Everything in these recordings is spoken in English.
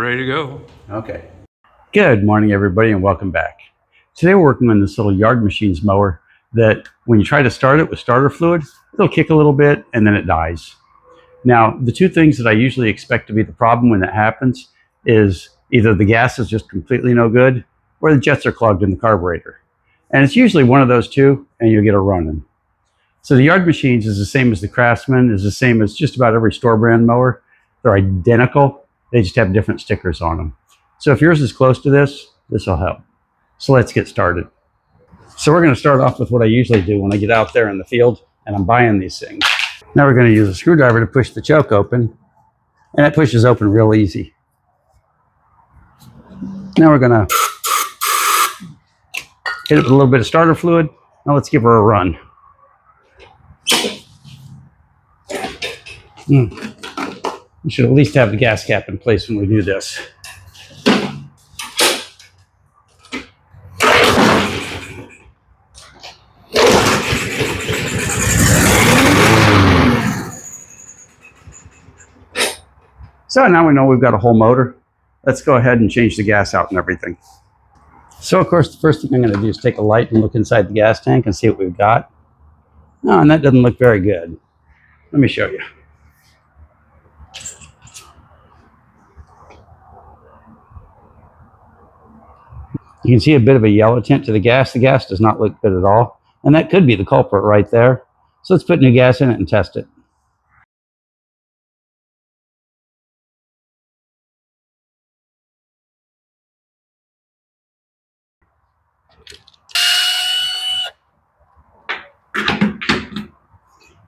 Ready to go. Okay. Good morning, everybody, and welcome back. Today we're working on this little yard machines mower that when you try to start it with starter fluid, it'll kick a little bit and then it dies. Now, the two things that I usually expect to be the problem when that happens is either the gas is just completely no good or the jets are clogged in the carburetor. And it's usually one of those two and you'll get a running. So the yard machines is the same as the Craftsman, is the same as just about every store brand mower. They're identical. They just have different stickers on them. So if yours is close to this, this will help. So let's get started. So we're going to start off with what I usually do when I get out there in the field and I'm buying these things. Now we're going to use a screwdriver to push the choke open, and it pushes open real easy. Now we're going to hit it with a little bit of starter fluid. Now let's give her a run. We should at least have the gas cap in place when we do this. So now we know we've got a whole motor. Let's go ahead and change the gas out and everything. So of course, the first thing I'm going to do is take a light and look inside the gas tank and see what we've got. Oh, and that doesn't look very good. Let me show you. You can see a bit of a yellow tint to the gas. The gas does not look good at all. And that could be the culprit right there. So let's put new gas in it and test it.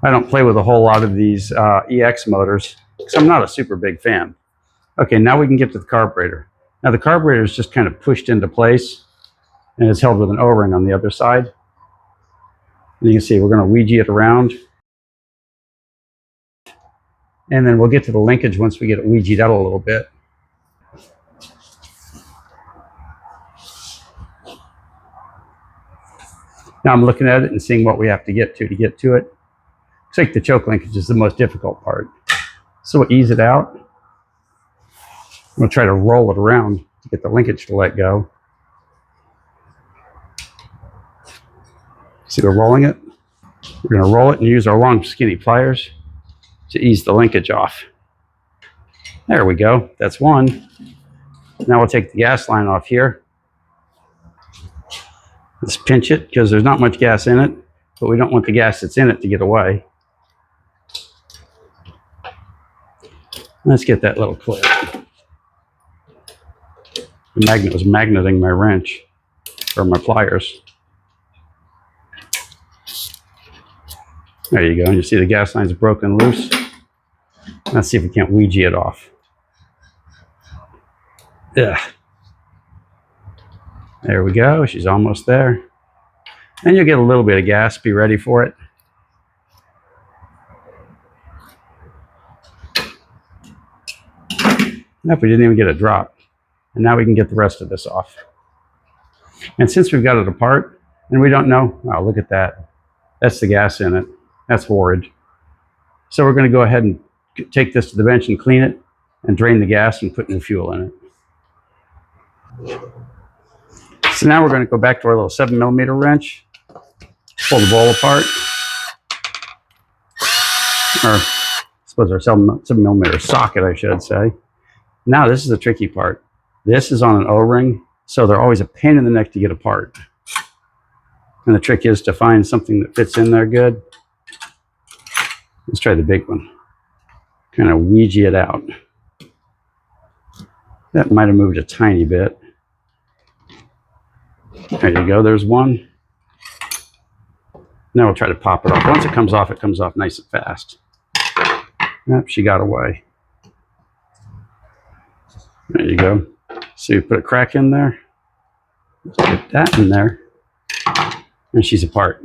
I don't play with a whole lot of these EX motors because I'm not a super big fan. Okay, now we can get to the carburetor. Now the carburetor is just kind of pushed into place and it's held with an O-ring on the other side. And you can see we're going to Ouija it around. And then we'll get to the linkage once we get it Ouija'd out a little bit. Now I'm looking at it and seeing what we have to get to it. Looks like the choke linkage is the most difficult part. So we'll ease it out. We'll try to roll it around to get the linkage to let go. See, we're rolling it. We're going to roll it and use our long skinny pliers to ease the linkage off. There we go. That's one. Now we'll take the gas line off here. Let's pinch it because there's not much gas in it, but we don't want the gas that's in it to get away. Let's get that little clip. The magnet was magneting my wrench or my pliers. There you go. And you see the gas line's broken loose. Let's see if we can't Ouija it off. Ugh. There we go. She's almost there. And you'll get a little bit of gas. Be ready for it. Nope, we didn't even get a drop. And now we can get the rest of this off. And since we've got it apart and we don't know, oh, look at that. That's the gas in it. That's horrid. So we're going to go ahead and take this to the bench and clean it and drain the gas and put new fuel in it. So now we're going to go back to our little 7mm wrench, pull the bowl apart, or I suppose our 7mm socket, I should say. Now this is the tricky part. This is on an O-ring, so they're always a pain in the neck to get apart. And the trick is to find something that fits in there good. Let's try the big one. Kind of Ouija it out. That might have moved a tiny bit. There you go, there's one. Now we'll try to pop it off. Once it comes off nice and fast. Yep, she got away. There you go. So you put a crack in there. Put that in there. And she's apart.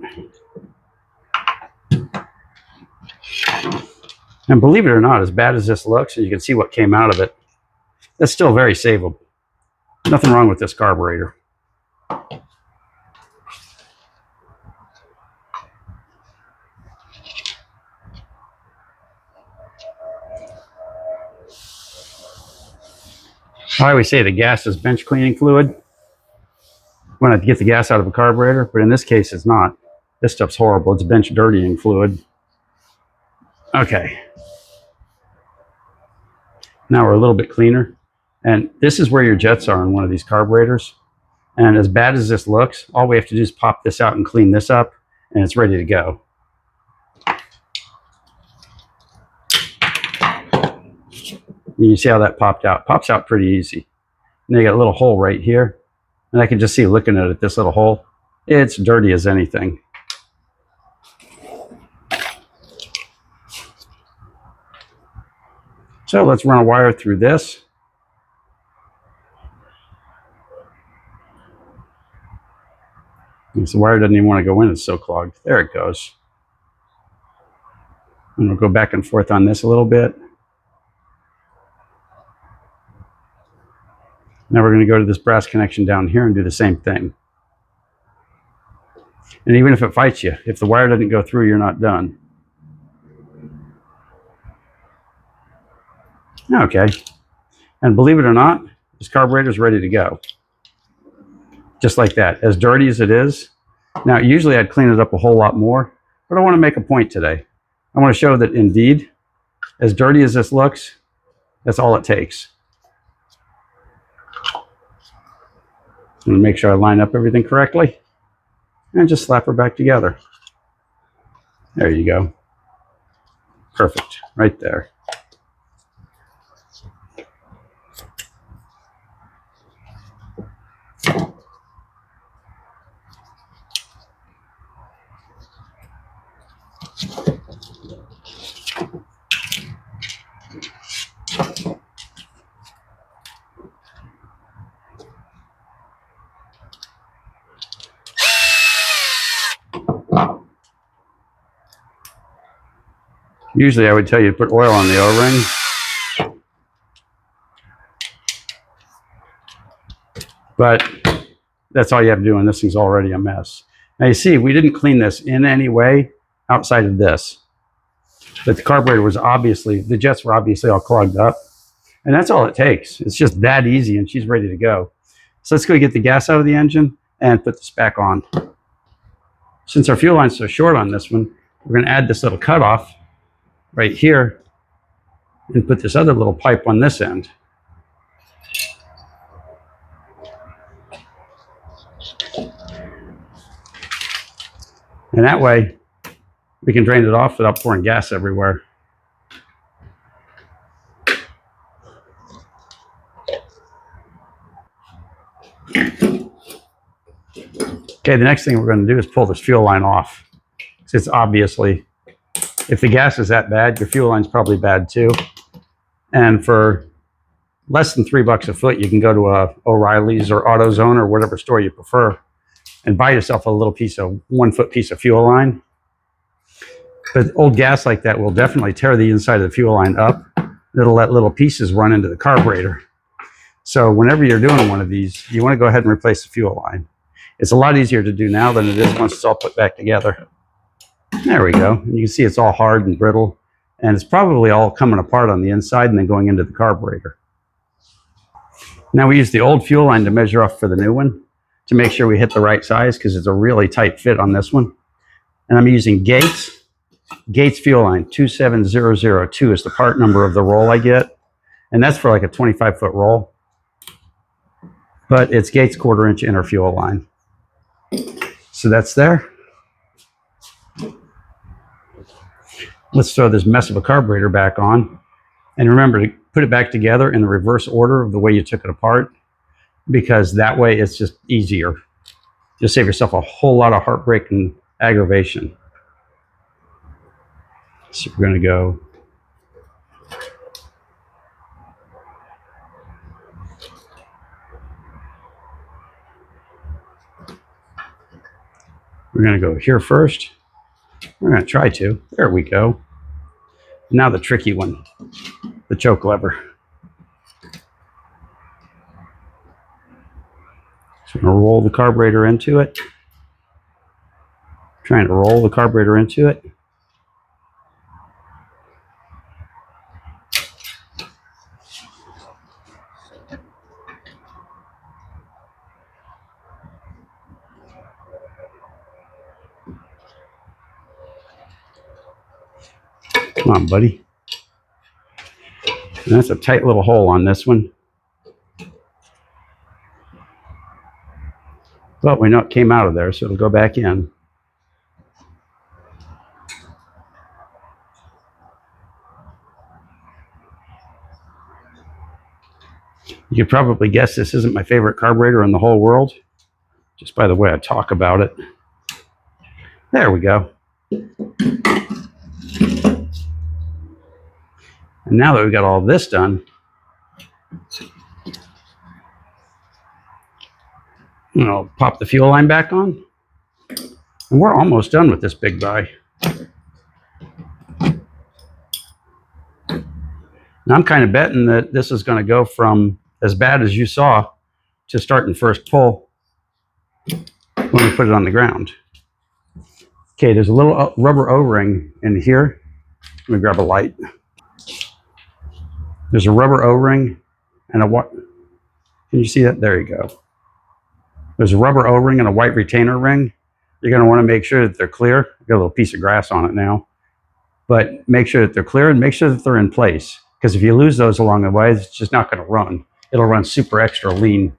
And believe it or not, as bad as this looks, and you can see what came out of it, that's still very savable. Nothing wrong with this carburetor. I always say the gas is bench cleaning fluid when I get the gas out of a carburetor, but in this case it's not. This stuff's horrible. It's bench dirtying fluid. Okay. Now we're a little bit cleaner. And this is where your jets are in one of these carburetors. And as bad as this looks, all we have to do is pop this out and clean this up, and it's ready to go. And you see how that popped out. Pops out pretty easy. And you got a little hole right here. And I can just see looking at it, this little hole. It's dirty as anything. So let's run a wire through this. The wire doesn't even want to go in, it's so clogged. There it goes. And we'll go back and forth on this a little bit. Now we're going to go to this brass connection down here and do the same thing. And even if it fights you, if the wire doesn't go through, you're not done. Okay. And believe it or not, this carburetor is ready to go. Just like that, as dirty as it is. Now, usually I'd clean it up a whole lot more, but I want to make a point today. I want to show that indeed, as dirty as this looks, that's all it takes. I'm going to make sure I line up everything correctly and just slap her back together. There you go. Perfect, right there. Usually I would tell you to put oil on the O-ring, but that's all you have to do, and this thing's already a mess. Now you see, we didn't clean this in any way outside of this, but the carburetor was obviously, the jets were obviously all clogged up, and that's all it takes. It's just that easy, and she's ready to go. So let's go get the gas out of the engine and put this back on. Since our fuel line's so short on this one, we're going to add this little cutoff right here and put this other little pipe on this end. And that way we can drain it off without pouring gas everywhere. Okay, the next thing we're going to do is pull this fuel line off. It's obviously, if the gas is that bad, your fuel line's probably bad too. And for less than $3 a foot, you can go to a O'Reilly's or AutoZone or whatever store you prefer and buy yourself a little piece of 1 foot piece of fuel line. But old gas like that will definitely tear the inside of the fuel line up. It'll let little pieces run into the carburetor. So whenever you're doing one of these, you want to go ahead and replace the fuel line. It's a lot easier to do now than it is once it's all put back together. There we go. And you can see it's all hard and brittle, and it's probably all coming apart on the inside and then going into the carburetor. Now we use the old fuel line to measure off for the new one to make sure we hit the right size, because it's a really tight fit on this one. And I'm using Gates fuel line 27002 is the part number of the roll I get. And that's for like a 25-foot roll. But it's Gates 1/4 inch inner fuel line. So that's there. Let's throw this mess of a carburetor back on. And remember to put it back together in the reverse order of the way you took it apart, because that way it's just easier. You'll save yourself a whole lot of heartbreak and aggravation. So we're going to go here first. We're going to try to. There we go. Now the tricky one, the choke lever. So we're going to roll the carburetor into it. Trying to roll the carburetor into it. Come on, buddy. And that's a tight little hole on this one. But we know it came out of there, so it'll go back in. You could probably guess this isn't my favorite carburetor in the whole world, just by the way I talk about it. There we go. And now that we've got all this done, I'll pop the fuel line back on. And we're almost done with this big guy. Now I'm kind of betting that this is going to go from as bad as you saw to starting first pull when we put it on the ground. Okay, there's a little rubber O-ring in here. Let me grab a light. There's a rubber O-ring and a what? Can you see that? There you go. There's a rubber O-ring and a white retainer ring. You're going to want to make sure that they're clear. I've got a little piece of grass on it now. But make sure that they're clear and make sure that they're in place. Because if you lose those along the way, it's just not going to run. It'll run super extra lean.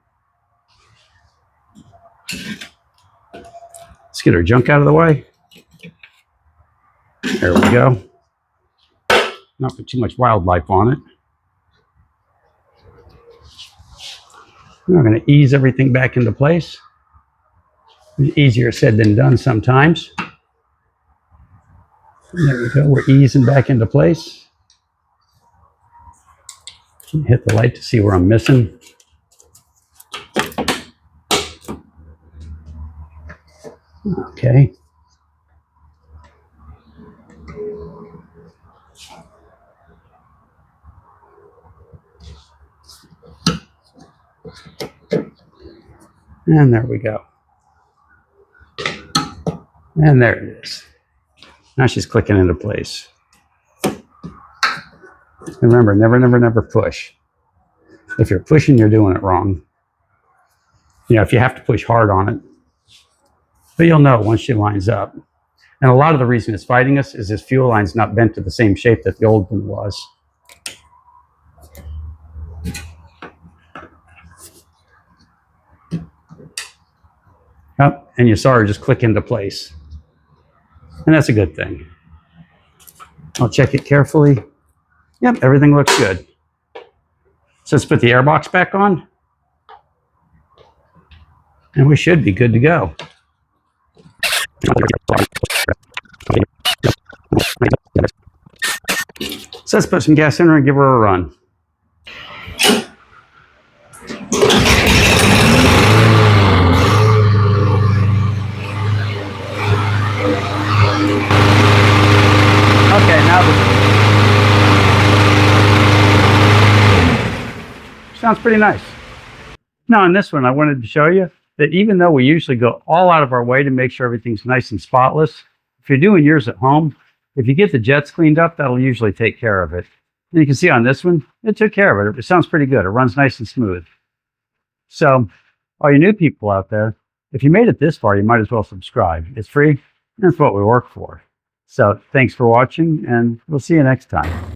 Let's get our junk out of the way. There we go. Not put too much wildlife on it. We're going to ease everything back into place. It's easier said than done sometimes. There we go. We're easing back into place. Hit the light to see where I'm missing. Okay. And there we go. And there it is. Now she's clicking into place. And remember, never, never, never push. If you're pushing, you're doing it wrong. If you have to push hard on it. But you'll know once she lines up. And a lot of the reason it's fighting us is this fuel line's not bent to the same shape that the old one was. Oh, and you saw her just click into place. And that's a good thing. I'll check it carefully. Yep, everything looks good. So let's put the airbox back on. And we should be good to go. So let's put some gas in her and give her a run. Okay, now sounds pretty nice. Now on this one, I wanted to show you that even though we usually go all out of our way to make sure everything's nice and spotless, if you're doing yours at home, if you get the jets cleaned up, that'll usually take care of it. And you can see on this one, it took care of it. It sounds pretty good. It runs nice and smooth. So all you new people out there, if you made it this far, you might as well subscribe. It's free, and it's what we work for. So thanks for watching, and we'll see you next time.